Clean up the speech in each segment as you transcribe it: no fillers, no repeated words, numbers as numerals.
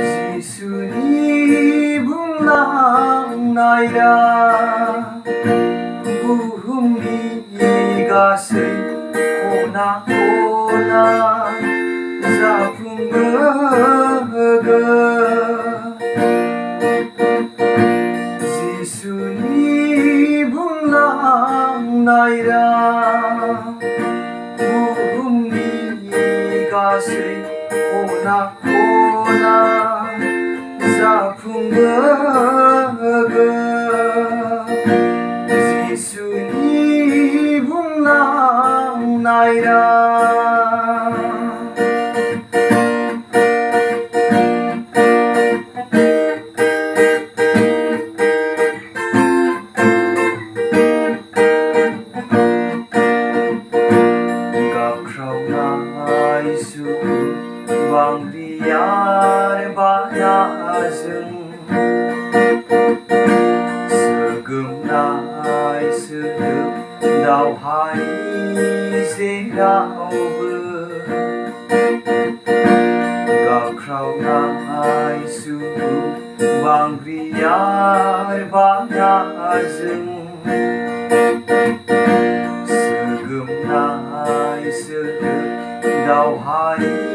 Jisuni Bunglangnaiya Buhumni gasai kona-kona जाफुंगोन जिसुनि बुंलांनाया बुहुमनि गासै खना-खना जाफुंगोन जिसुनि बुंलांनाया Bangriar banazing Segemnai sedep dawhai zerawbो Gakrawnai suhu Bangriar banazing Segemnai sedep dawhai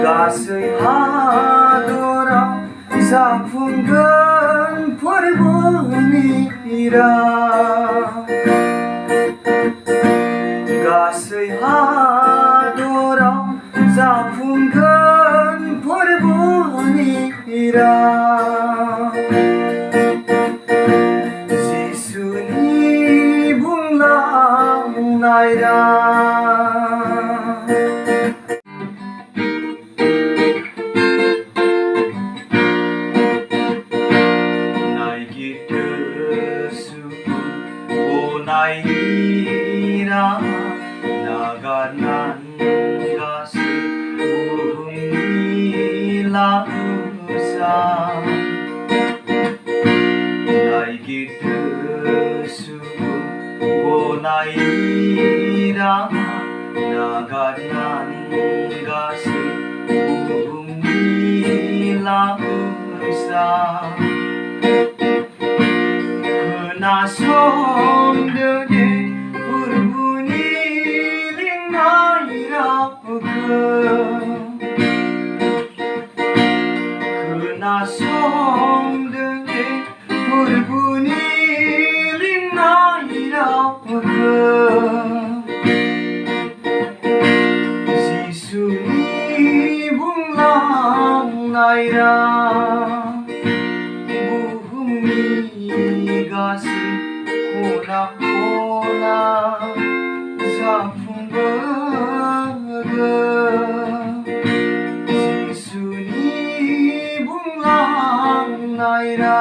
गासै हादराव जाफुंगोन फोरबोनि गासै हादराव जाफुंगोन फोरबोनि जिसुनि बुंलांनाया Naganan gasai buhumni lausan Naigit suhu gonaira Naganan gasai buhumni lausan Kenasongdene Kenasongdene forbuni linnairaga Jisuni Bunglangnaiya buhumni gasai kona-kona जाफुंगोन जिसुनि बुंलांनाया